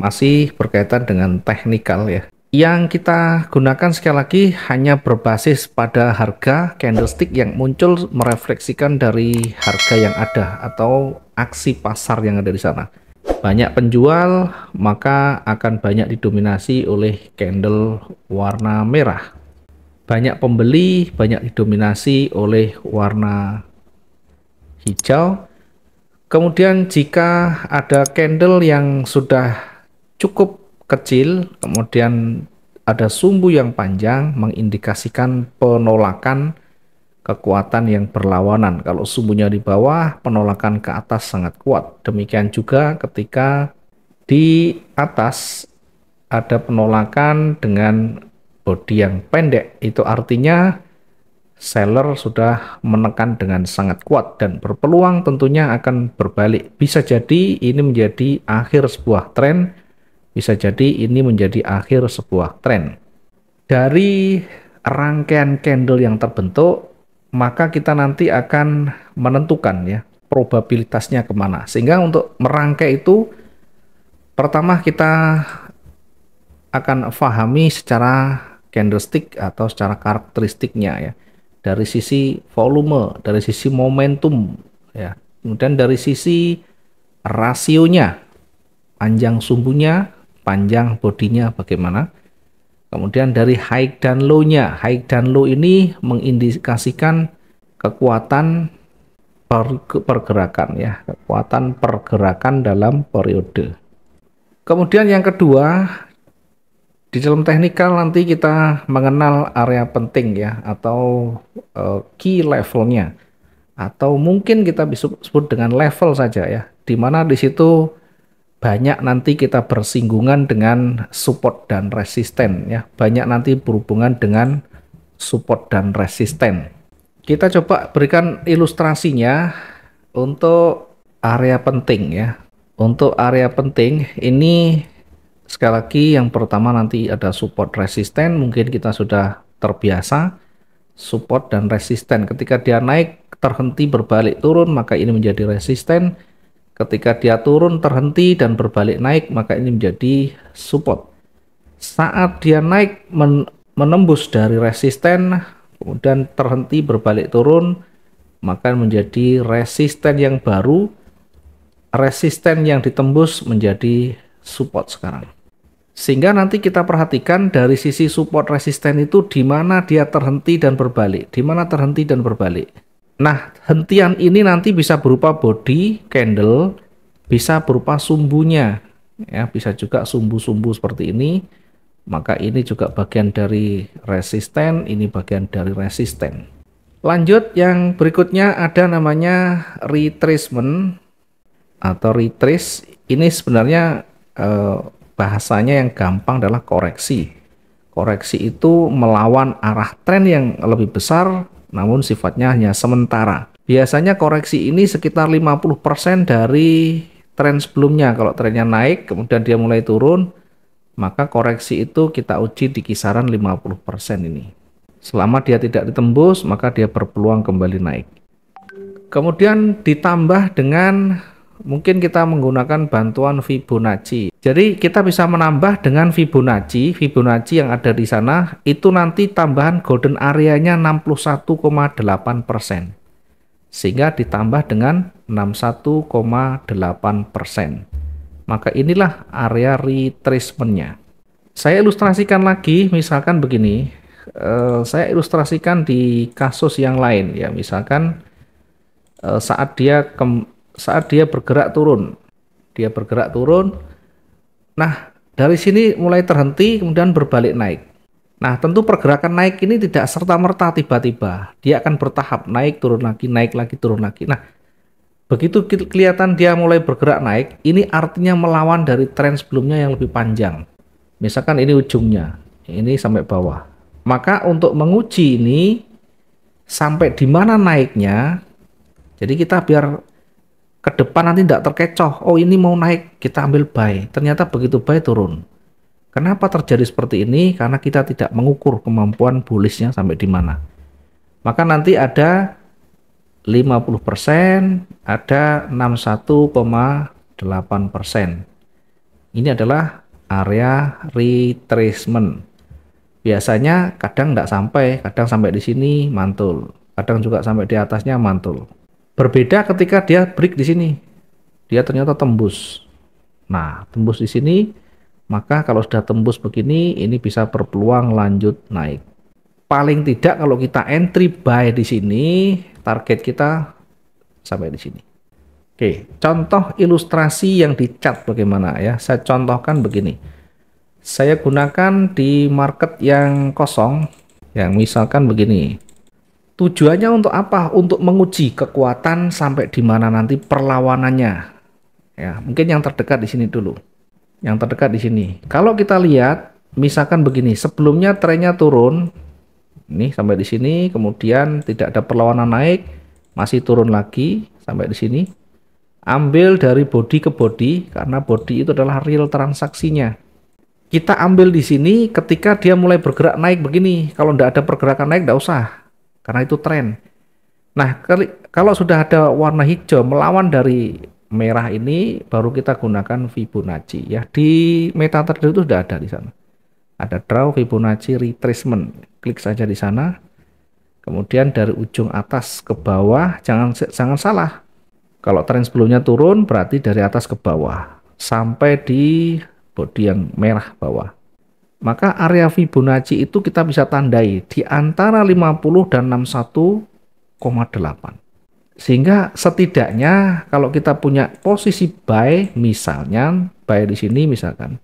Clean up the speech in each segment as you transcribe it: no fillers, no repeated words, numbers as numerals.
masih berkaitan dengan teknikal ya. Yang kita gunakan sekali lagi hanya berbasis pada harga candlestick yang muncul merefleksikan dari harga yang ada atau aksi pasar yang ada di sana. Banyak penjual, maka akan banyak didominasi oleh candle warna merah. Banyak pembeli, banyak didominasi oleh warna hijau. Kemudian jika ada candle yang sudah cukup kecil, kemudian ada sumbu yang panjang mengindikasikan penolakan kekuatan yang berlawanan. Kalau sumbunya di bawah, penolakan ke atas sangat kuat. Demikian juga ketika di atas ada penolakan dengan body yang pendek, itu artinya seller sudah menekan dengan sangat kuat dan berpeluang tentunya akan berbalik. Bisa jadi ini menjadi akhir sebuah tren, bisa jadi ini menjadi akhir sebuah tren. Dari rangkaian candle yang terbentuk, maka kita nanti akan menentukan ya probabilitasnya kemana. Sehingga untuk merangkai itu, pertama kita akan pahami secara candlestick atau secara karakteristiknya ya. Dari sisi volume, dari sisi momentum ya. Kemudian dari sisi rasionya, panjang sumbunya, panjang bodinya bagaimana. Kemudian dari high dan low-nya. High dan low ini mengindikasikan kekuatan pergerakan ya, kekuatan pergerakan dalam periode. Kemudian yang kedua, di dalam teknikal nanti kita mengenal area penting ya, atau key levelnya, atau mungkin kita bisa sebut dengan level saja ya, di mana di situ banyak nanti kita bersinggungan dengan support dan resisten ya, banyak nanti berhubungan dengan support dan resisten. Kita coba berikan ilustrasinya untuk area penting ya. Untuk area penting ini sekali lagi yang pertama nanti ada support resisten, mungkin kita sudah terbiasa support dan resisten. Ketika dia naik terhenti berbalik turun, maka ini menjadi resisten. Ketika dia turun terhenti dan berbalik naik, maka ini menjadi support. Saat dia naik menembus dari resisten, kemudian terhenti berbalik turun, maka menjadi resisten yang baru. Resisten yang ditembus menjadi support sekarang. Sehingga nanti kita perhatikan dari sisi support resisten itu di mana dia terhenti dan berbalik, di mana terhenti dan berbalik. Nah, hentian ini nanti bisa berupa body candle, bisa berupa sumbunya, ya, bisa juga sumbu-sumbu seperti ini. Maka ini juga bagian dari resisten, ini bagian dari resisten. Lanjut, yang berikutnya ada namanya retracement atau retrace. Ini sebenarnya bahasanya yang gampang adalah koreksi. Koreksi itu melawan arah tren yang lebih besar, namun sifatnya hanya sementara. Biasanya koreksi ini sekitar 50% dari tren sebelumnya. Kalau trennya naik, kemudian dia mulai turun, maka koreksi itu kita uji di kisaran 50% ini. Selama dia tidak ditembus, maka dia berpeluang kembali naik. Kemudian ditambah dengan mungkin kita menggunakan bantuan Fibonacci. Jadi kita bisa menambah dengan Fibonacci yang ada di sana, itu nanti tambahan golden area-nya 61,8%. Sehingga ditambah dengan 61,8%. Maka inilah area retracement-nya. Saya ilustrasikan lagi, misalkan begini. Saya ilustrasikan di kasus yang lain ya, misalkan saat dia bergerak turun. Nah, dari sini mulai terhenti, kemudian berbalik naik. Nah, tentu pergerakan naik ini tidak serta-merta tiba-tiba. Dia akan bertahap, naik, turun lagi, naik lagi, turun lagi. Nah, begitu kelihatan dia mulai bergerak naik, ini artinya melawan dari tren sebelumnya yang lebih panjang. Misalkan ini ujungnya, ini sampai bawah. Maka untuk menguji ini, sampai di mana naiknya, jadi kita biar ke depan nanti tidak terkecoh, oh ini mau naik, kita ambil buy, ternyata begitu buy turun. Kenapa terjadi seperti ini? Karena kita tidak mengukur kemampuan bullishnya sampai di mana. Maka nanti ada 50%, ada 61,8%. Ini adalah area retracement. Biasanya kadang nggak sampai, kadang sampai di sini mantul, kadang juga sampai di atasnya mantul. Berbeda ketika dia break di sini, dia ternyata tembus. Nah, tembus di sini, maka kalau sudah tembus begini, ini bisa berpeluang lanjut naik. Paling tidak kalau kita entry buy di sini, target kita sampai di sini. Oke, contoh ilustrasi yang di chart bagaimana ya? Saya contohkan begini. Saya gunakan di market yang kosong, yang misalkan begini. Tujuannya untuk apa? Untuk menguji kekuatan sampai di mana nanti perlawanannya. Ya, mungkin yang terdekat di sini dulu. Yang terdekat di sini. Kalau kita lihat, misalkan begini, sebelumnya trennya turun, ini sampai di sini, kemudian tidak ada perlawanan naik, masih turun lagi sampai di sini. Ambil dari body ke body, karena body itu adalah real transaksinya. Kita ambil di sini ketika dia mulai bergerak naik begini. Kalau tidak ada pergerakan naik, tidak usah, karena itu tren. Nah, kalau sudah ada warna hijau melawan dari merah ini, baru kita gunakan Fibonacci. Ya, di MetaTrader itu sudah ada di sana. Ada draw Fibonacci retracement. Klik saja di sana. Kemudian dari ujung atas ke bawah, jangan salah. Kalau tren sebelumnya turun, berarti dari atas ke bawah sampai di body yang merah bawah. Maka area Fibonacci itu kita bisa tandai di antara 50 dan 61,8. Sehingga setidaknya kalau kita punya posisi buy, misalnya buy di sini misalkan,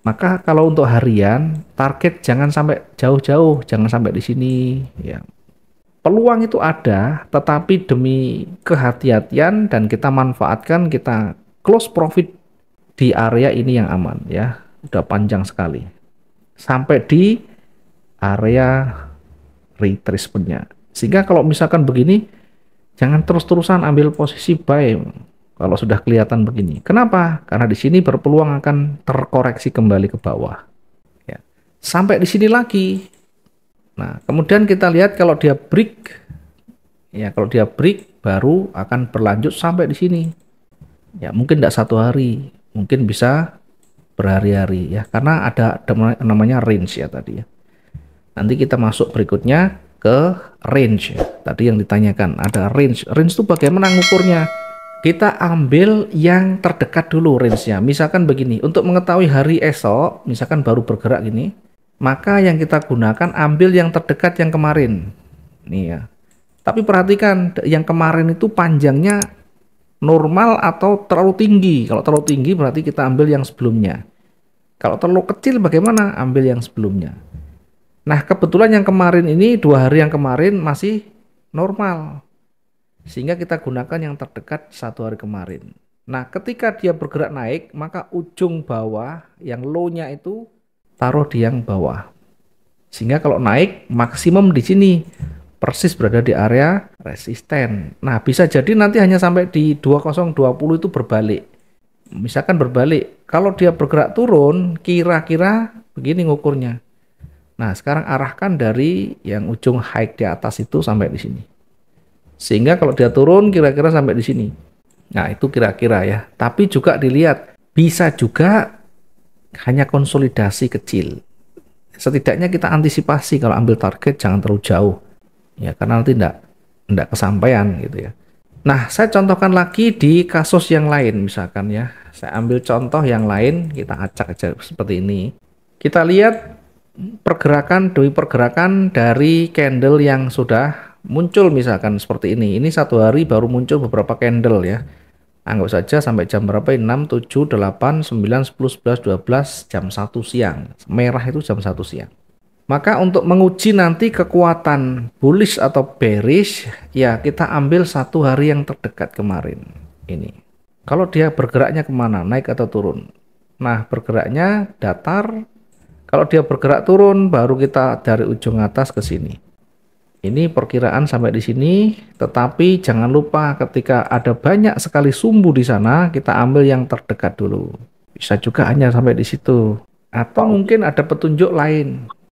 maka kalau untuk harian target jangan sampai jauh-jauh, jangan sampai di sini ya. Peluang itu ada, tetapi demi kehati-hatian dan kita manfaatkan, kita close profit di area ini yang aman ya. Udah panjang sekali. Sampai di area retracementnya. Sehingga kalau misalkan begini, jangan terus-terusan ambil posisi buy kalau sudah kelihatan begini. Kenapa? Karena di sini berpeluang akan terkoreksi kembali ke bawah. Ya. Sampai di sini lagi. Nah, kemudian kita lihat kalau dia break, ya kalau dia break baru akan berlanjut sampai di sini. Ya mungkin tidak 1 hari, mungkin bisa berhari-hari ya, karena ada namanya range ya tadi ya. Nanti kita masuk berikutnya ke range ya. Tadi yang ditanyakan ada range. Range itu bagaimana ngukurnya? Kita ambil yang terdekat dulu range-nya. Misalkan begini, untuk mengetahui hari esok, misalkan baru bergerak gini, maka yang kita gunakan ambil yang terdekat yang kemarin. Nih ya. Tapi perhatikan yang kemarin itu panjangnya normal atau terlalu tinggi. Kalau terlalu tinggi berarti kita ambil yang sebelumnya. Kalau terlalu kecil bagaimana? Ambil yang sebelumnya. Nah, kebetulan yang kemarin ini 2 hari yang kemarin masih normal. Sehingga kita gunakan yang terdekat 1 hari kemarin. Nah, ketika dia bergerak naik, maka ujung bawah yang low-nya itu taruh di yang bawah. Sehingga kalau naik maksimum di sini persis berada di area resisten. Nah, bisa jadi nanti hanya sampai di 2020 itu berbalik. Misalkan berbalik, kalau dia bergerak turun kira-kira begini ngukurnya. Nah, sekarang arahkan dari yang ujung high di atas itu sampai di sini. Sehingga kalau dia turun kira-kira sampai di sini. Nah, itu kira-kira ya. Tapi juga dilihat bisa juga hanya konsolidasi kecil. Setidaknya kita antisipasi kalau ambil target jangan terlalu jauh ya, karena nanti enggak kesampaian gitu ya. Nah, saya contohkan lagi di kasus yang lain misalkan ya. Saya ambil contoh yang lain, kita acak aja seperti ini. Kita lihat pergerakan demi pergerakan dari candle yang sudah muncul misalkan seperti ini. Ini 1 hari baru muncul beberapa candle ya. Anggap saja sampai jam berapa? 6, 7, 8, 9, 10, 11, 12, jam 1 siang. Merah itu jam 1 siang. Maka untuk menguji nanti kekuatan bullish atau bearish, ya kita ambil 1 hari yang terdekat kemarin. Ini. Kalau dia bergeraknya kemana? Naik atau turun? Nah, bergeraknya datar. Kalau dia bergerak turun, baru kita dari ujung atas ke sini. Ini perkiraan sampai di sini, tetapi jangan lupa ketika ada banyak sekali sumbu di sana, kita ambil yang terdekat dulu. Bisa juga hanya sampai di situ. Atau mungkin ada petunjuk lain.